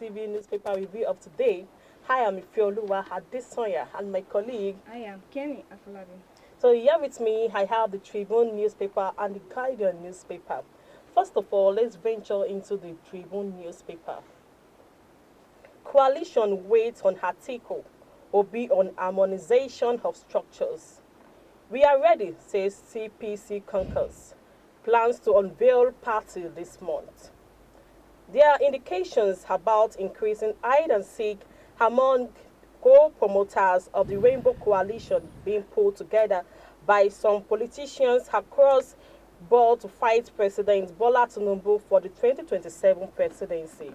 Abntv newspaper review of today. Hi, I'm Ifeoluwa Adesonya and my colleague. I am Kenny Afolabi. So here with me, I have the Tribune newspaper and the Guardian newspaper. First of all, let's venture into the Tribune newspaper. Coalition waits on article Obi on harmonization of structures. We are ready, says CPC caucus. Plans to unveil party this month. There are indications about increasing hide and seek among co-promoters of the Rainbow Coalition being pulled together by some politicians across board to fight President Bola Tinubu for the 2027 presidency.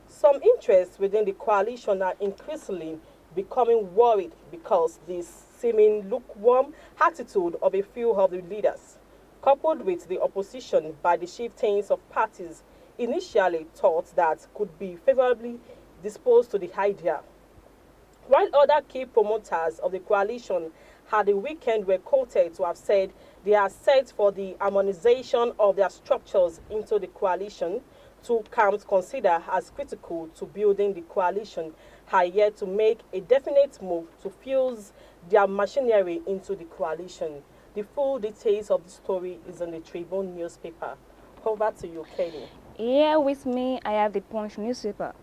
Some interests within the coalition are increasingly becoming worried because this seeming lukewarm attitude of a few of the leaders, coupled with the opposition by the chieftains of parties initially thought that could be favorably disposed to the idea. While other key promoters of the coalition had the weekend were quoted to have said they are set for the harmonization of their structures into the coalition, two camps consider as critical to building the coalition are yet to make a definite move to fuse their machinery into the coalition. The full details of the story is in the Tribune newspaper. Over to you, Kenny. Here with me, I have the Punch newspaper.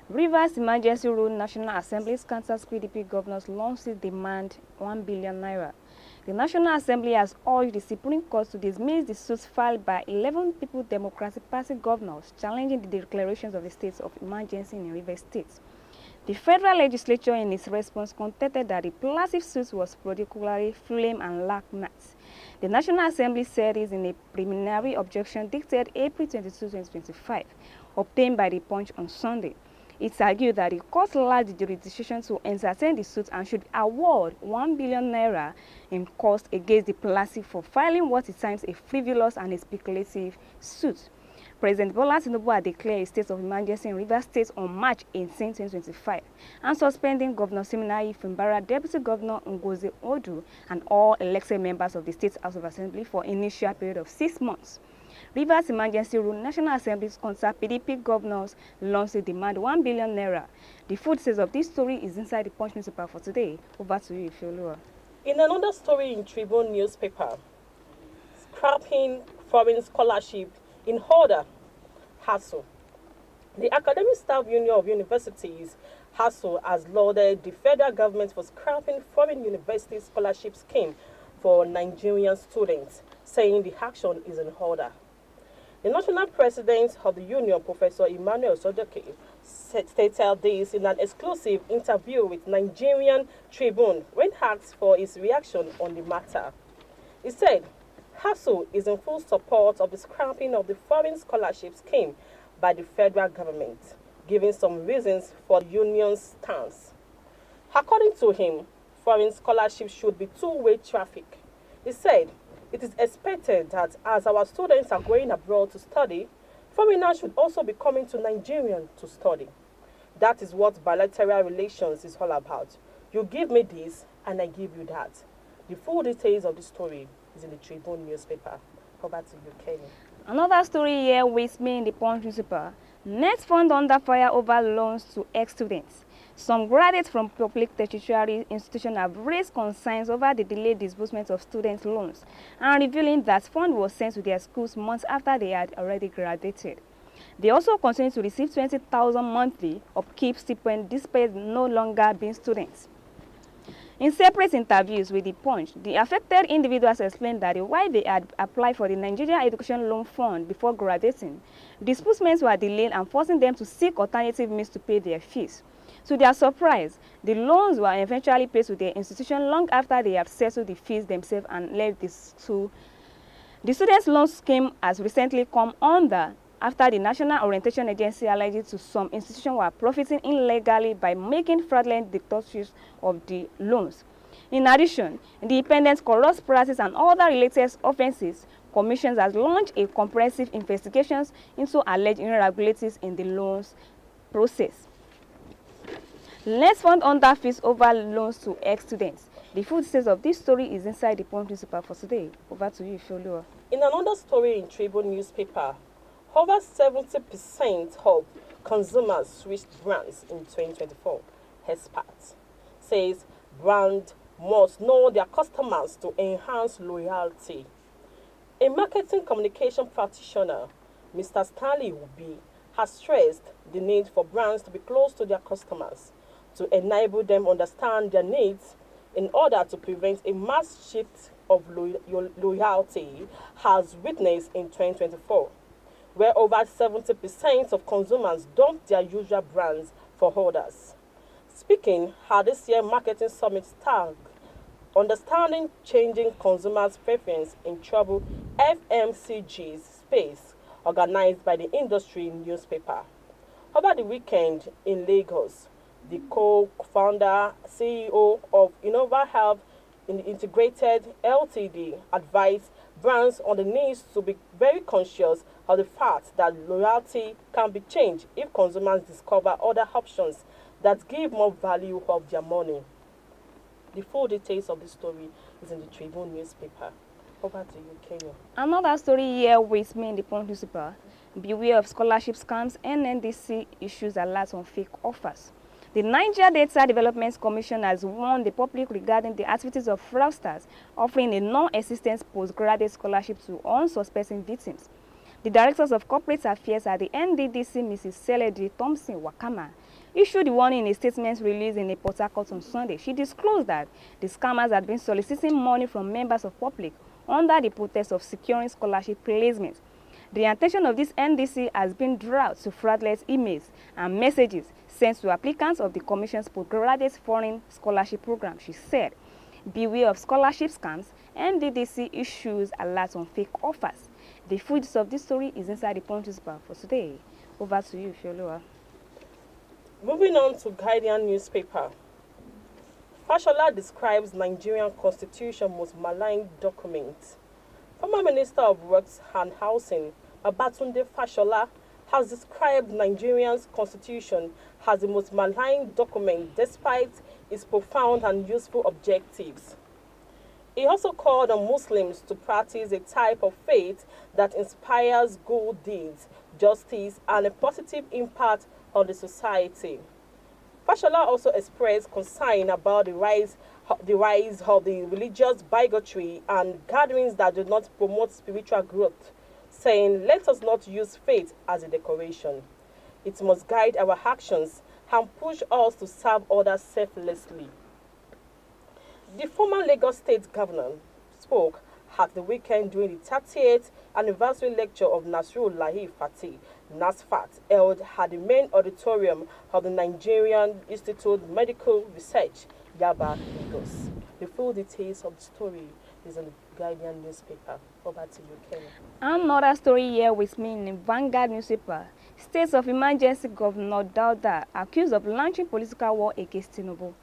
Rivers Emergency Road National Assembly's Kansas PDP governors launched its demand 1 billion naira. The National Assembly has urged the Supreme Court to dismiss the suits filed by 11 People Democratic Party governors challenging the declarations of the state of emergency in Rivers State. The federal legislature in its response contended that the plaintiff suit was particularly flame and lacked nuts. The National Assembly said this in a preliminary objection dated April 22, 2025, obtained by the Punch on Sunday. It argued that the court lacked the jurisdiction to entertain the suit and should award 1 billion naira in cost against the plaintiff for filing what it times a frivolous and a speculative suit. President Bola Tinubu had declared a state of emergency in Rivers State on March 18, 2025, and suspending Governor Siminayi Fimbara, Deputy Governor Ngozi Odu, and all elected members of the State House of Assembly for an initial period of 6 months. Rivers Emergency Road National Assembly's concerned PDP governors launched a demand 1 billion naira. The full details of this story is inside the Punch newspaper for today. Over to you, Ifeoluwa. In another story in Tribune newspaper, scrapping foreign scholarship in order, HASU. The Academic Staff Union of Universities, HASU, has lauded the federal government for scrapping foreign university scholarship scheme for Nigerian students, saying the action is in order. The national president of the union, Professor Emmanuel Sodoke, stated this in an exclusive interview with Nigerian Tribune when asked for his reaction on the matter. He said, HASU is in full support of the scrapping of the foreign scholarship scheme by the federal government, giving some reasons for the union's stance. According to him, foreign scholarship should be two-way traffic. He said, it is expected that as our students are going abroad to study, foreigners should also be coming to Nigeria to study. That is what bilateral relations is all about. You give me this and I give you that. The full details of the story is in the Tribune newspaper. Over to you, Kenny. Another story here with me in the Punch newspaper. Next fund under fire over loans to ex-students. Some graduates from public tertiary institutions have raised concerns over the delayed disbursement of student loans and revealing that fund was sent to their schools months after they had already graduated. They also continue to receive 20,000 monthly upkeep stipend despite no longer being students. In separate interviews with the Punch, the affected individuals explained that while they had applied for the Nigeria Education Loan Fund before graduating, disbursements were delayed and forcing them to seek alternative means to pay their fees. To their surprise, the loans were eventually paid to their institution long after they have settled the fees themselves and left the school. The students' loan scheme has recently come under after the National Orientation Agency alleged to some institutions were profiting illegally by making fraudulent dictatorships of the loans. In addition, the Independent Corrupt Practices and other related offenses Commission has launched a comprehensive investigation into alleged irregularities in the loans process. Let's fund under fees over loans to ex-students. The full details of this story is inside the Punch newspaper for today. Over to you, Ifeoluwa. In another story in Tribune newspaper, over 70% of consumers switched brands in 2024. Expert says brand must know their customers to enhance loyalty. A marketing communication practitioner, Mr. Stanley Ubi, has stressed the need for brands to be close to their customers to enable them understand their needs in order to prevent a mass shift of loyalty as witnessed in 2024, where over 70% of consumers dumped their usual brands for others. Speaking at this year's marketing summit tag, Understanding Changing Consumers' Preference in Trouble FMCG's space, organized by the industry newspaper. Over the weekend in Lagos, the co-founder CEO of Innova Health Integrated Ltd advised brands on the need to be very conscious of the fact that loyalty can be changed if consumers discover other options that give more value of their money. The full details of the story is in the Tribune newspaper. Over to you, Kenya. Another story here with me in the Punch newspaper. Beware of scholarship scams. NNDC issues alert on fake offers. The Niger Data Development Commission has warned the public regarding the activities of fraudsters offering a non-existent postgraduate scholarship to unsuspecting victims. The Director of Corporate Affairs at the NDDC, Mrs. Celedy Thompson Wakama, issued the warning in a statement released in a Port Harcourt on Sunday. She disclosed that the scammers had been soliciting money from members of public under the pretext of securing scholarship placement. The intention of this NDC has been drawn to fraudulent emails and messages sent to applicants of the Commission's postgraduate foreign scholarship program, she said. Beware of scholarship scams. NDDC issues alert on fake offers. The full gist of this story is inside the Punch newspaper for today. Over to you, Fiolua. Moving on to Guardian newspaper. Fashola describes Nigerian constitution most maligned document. Former Minister of Works and Housing, Babatunde Fashola, has described Nigeria's constitution as the most maligned document despite its profound and useful objectives. He also called on Muslims to practice a type of faith that inspires good deeds, justice, and a positive impact on the society. Fashola also expressed concern about the rise of the religious bigotry and gatherings that do not promote spiritual growth, saying, "Let us not use faith as a decoration. It must guide our actions and push us to serve others selflessly." The former Lagos State Governor spoke at the weekend during the 30th anniversary lecture of Nasrullahi Fatih, NASFAT, held at the main auditorium of the Nigerian Institute of Medical Research, Yaba, Lagos. The full details of the story is in the Guardian newspaper. Over to you, Kenya. Another story here with me in the Vanguard newspaper. States of emergency Governor Dauda accused of launching political war against Tinubu.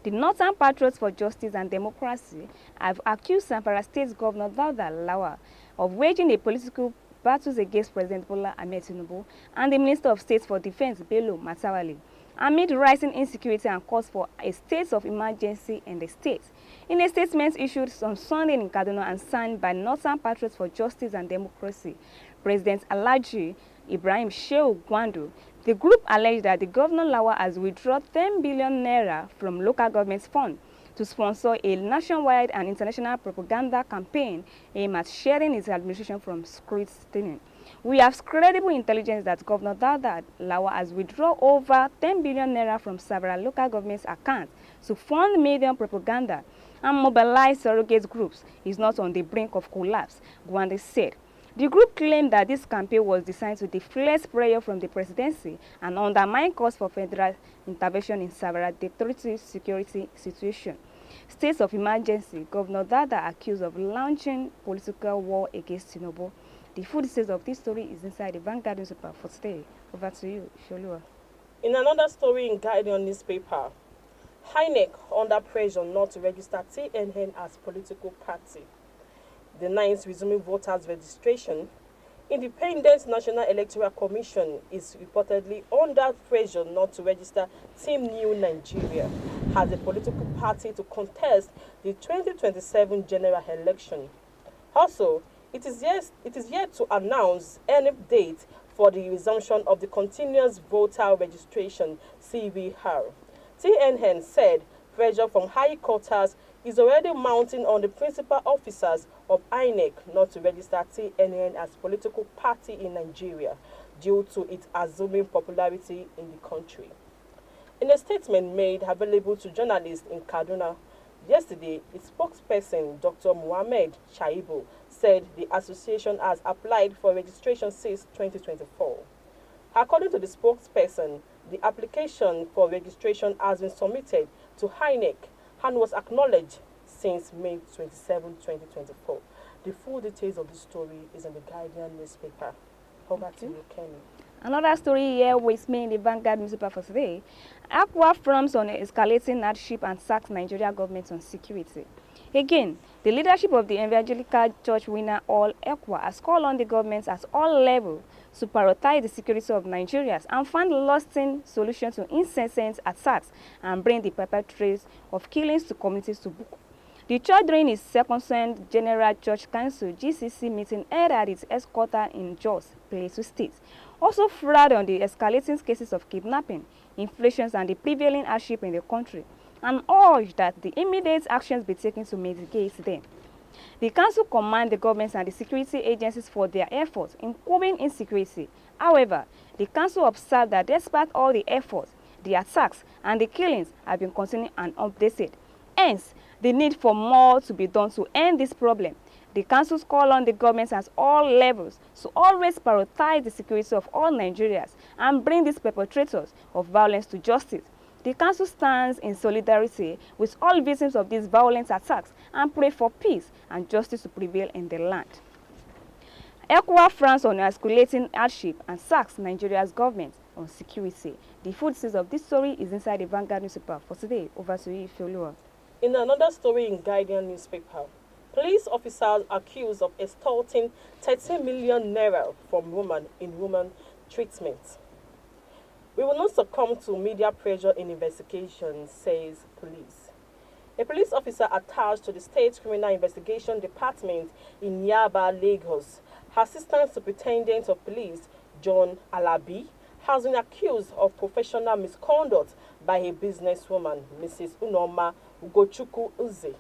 The Northern Patriots for Justice and Democracy have accused Zamfara State Governor Dauda Lawal of waging a political battles against President Bola Ahmed Tinubu and the Minister of State for Defense Bello Matawalle amid rising insecurity and calls for a state of emergency in the state. In a statement issued on Sunday in Kaduna and signed by Northern Patriots for Justice and Democracy, President Alhaji Ibrahim Shehu Gwandu, the group alleged that the Governor Lawal has withdrawn 10 billion naira from local government funds to sponsor a nationwide and international propaganda campaign aimed at sharing his administration from scrutiny. We have credible intelligence that Governor Dauda Lawal has withdrawn over 10 billion naira from several local government accounts to fund media propaganda and mobilize surrogate groups. He is not on the brink of collapse, Gwande said. The group claimed that this campaign was designed to deflect prayer from the presidency and undermine calls for federal intervention in several territory security situations. States of emergency, Governor Dauda accused of launching political war against Tinubu. The full details of this story is inside the Vanguard newspaper for today. Over to you, Sholua. In another story in Guardian newspaper, INEC under pressure not to register TNN as political party. The ninth resuming voters registration, Independent National Electoral Commission is reportedly under pressure not to register Team New Nigeria as a political party to contest the 2027 general election. Also, it is yet to announce any date for the resumption of the continuous voter registration CVR. TNN said pressure from high quarters is already mounting on the principal officers of INEC not to register TNN as political party in Nigeria due to its assuming popularity in the country. In a statement made available to journalists in Kaduna yesterday, its spokesperson, Dr. Mohammed Shaibu, said the association has applied for registration since 2024. According to the spokesperson, the application for registration has been submitted to INEC and was acknowledged since May 27, 2024. The full details of this story is in the Guardian newspaper. Over to you, Kenny. Another story here with me in the Vanguard newspaper for today. Aqua frowns on escalating hardship and sacks Nigeria government on security. Again, the leadership of the evangelical church winner All Aqua has called on the government at all levels to prioritize the security of Nigerians and find lasting solutions to incessant attacks and bring the perpetrators of killings to communities to book. The church, during its second General Church Council (GCC) meeting held at its headquarters in Jos, Plateau State, also frowned on the escalating cases of kidnapping, inflation, and the prevailing hardship in the country, and urged that the immediate actions be taken to mitigate them. The council commended the government and the security agencies for their efforts in curbing insecurity. However, the council observed that despite all the efforts, the attacks and the killings have been continuing and updated. Hence, the need for more to be done to end this problem. The councils call on the governments at all levels to always prioritize the security of all Nigerians and bring these perpetrators of violence to justice. The council stands in solidarity with all victims of these violent attacks and pray for peace and justice to prevail in the land. ECOWAS frowns on escalating hardship and sacks Nigeria's government on security. The full details of this story is inside the Vanguard newspaper for today. Over to you, Ifeoluwa. In another story in Guardian newspaper, police officers accused of extorting 30 million naira from women in woman treatment. We will not succumb to media pressure in investigation, says police. A police officer attached to the State Criminal Investigation Department in Yaba, Lagos, Assistant Superintendent of Police John Alabi, has been accused of professional misconduct by a businesswoman, Mrs. Unoma Ugochukwu Uze.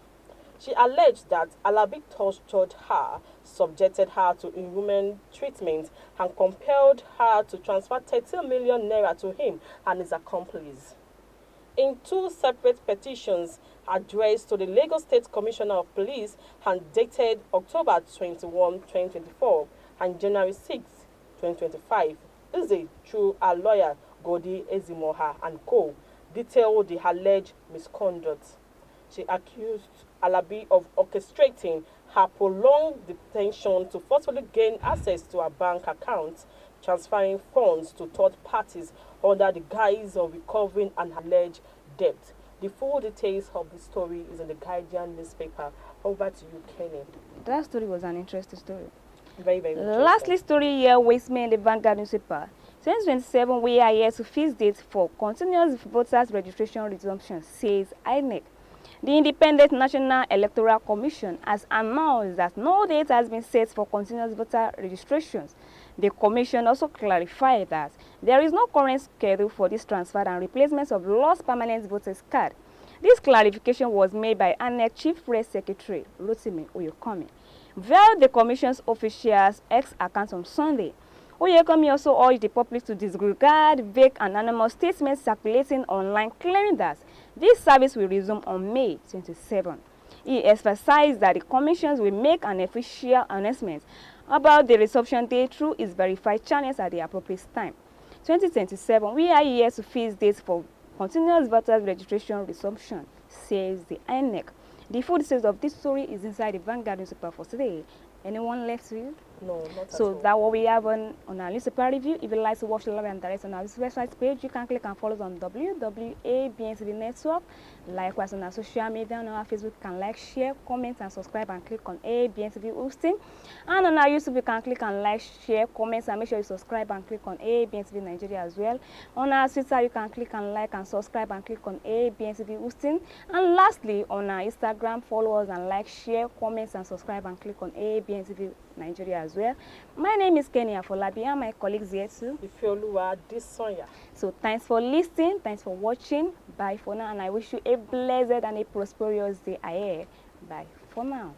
She alleged that Alabi tortured her, subjected her to inhuman treatment, and compelled her to transfer 30 million naira to him and his accomplice. In two separate petitions addressed to the Lagos State Commissioner of Police and dated October 21, 2024 and January 6, 2025, Uze, through her lawyer Godi Ezimoha and co., detailed the alleged misconduct. She accused Alabi of orchestrating her prolonged detention to forcefully gain access to her bank accounts, transferring funds to third parties under the guise of recovering an alleged debt. The full details of the story is in the Guardian newspaper. Over to you, Kenny. That story was an interesting story. Very, very interesting. Lastly, story here with me in the Vanguard newspaper. 2027, we are here to fix dates for continuous voters registration resumption, says INEC. The Independent National Electoral Commission has announced that no date has been set for continuous voter registrations. The Commission also clarified that there is no current schedule for this transfer and replacement of lost permanent voters card. This clarification was made by INEC Chief Press Secretary Rotimi Oyekomi via the Commission's official's X account on Sunday. Oyekomi also urged the public to disregard vague and anonymous statements circulating online claiming that this service will resume on May 27. He emphasized that the Commission will make an official announcement about the resumption date through its verified channels at the appropriate time. 2027, we are here to fix dates for continuous voters registration resumption, says the INEC. The full details of this story is inside the Vanguard newspaper for today. Anyone left with you? No, not at all. So that's what we have on our newspaper review. If you like to watch live and direct on our website page, you can click and follow us on WWABNTV Network. Likewise on our social media, on our Facebook, you can like, share, comment, and subscribe and click on ABNTV Houston. And on our YouTube, you can click and like, share, comment, and make sure you subscribe and click on ABNTV Nigeria as well. On our Twitter, you can click and like and subscribe and click on ABNTV Houston. And lastly, on our Instagram, follow us and like, share, comment, and subscribe and click on ABNTV Nigeria as well. as well. My name is Kenny Afolabi and my colleagues here too. Ifeoluwa Disonya. So thanks for listening, thanks for watching. Bye for now, and I wish you a blessed and a prosperous day ahead. Bye for now.